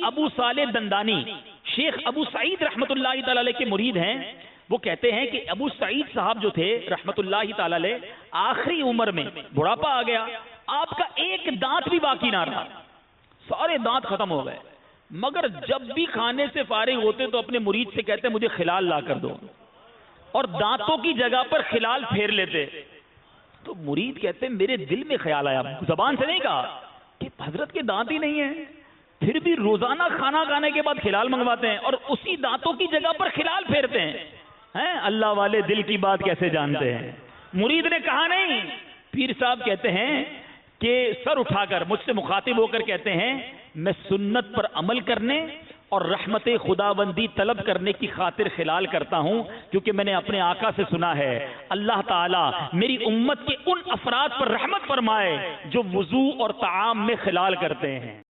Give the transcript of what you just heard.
ابو صالح دندانی شیخ ابو سعید رحمت اللہ تعالی علیہ کے مرید ہیں. وہ کہتے ہیں کہ ابو سعید صاحب جو تھے رحمت اللہ تعالی علیہ آخری عمر میں بڑھاپا آ گیا, آپ کا ایک دانت بھی باقی نہ رہا, سارے دانت ختم ہو گئے, مگر جب بھی کھانے سے فارغ ہوتے تو اپنے مرید سے کہتے مجھے خلال لا کر دو, اور دانتوں کی جگہ پر خلال پھیر لیتے. تو مرید کہتے میرے دل میں خیال آیا, زبان سے نہیں کہا, کہ حضرت کے دانت ہی نہیں ہیں, پھر بھی روزانہ کھانا کھانے کے بعد خلال منگواتے ہیں اور اسی دانتوں کی جگہ پر خلال پھیرتے ہیں. اللہ والے دل کی بات کیسے جانتے ہیں. مرید نے کہا نہیں, پیر صاحب کہتے ہیں کہ سر اٹھا کر مجھ سے مخاطب ہو کر کہتے ہیں میں سنت پر عمل کرنے اور رحمت خداوندی طلب کرنے کی خاطر خلال کرتا ہوں, کیونکہ میں نے اپنے آقا سے سنا ہے اللہ تعالیٰ میری امت کے ان افراد پر رحمت فرمائے جو وضو اور طعام میں خلال کرتے ہیں.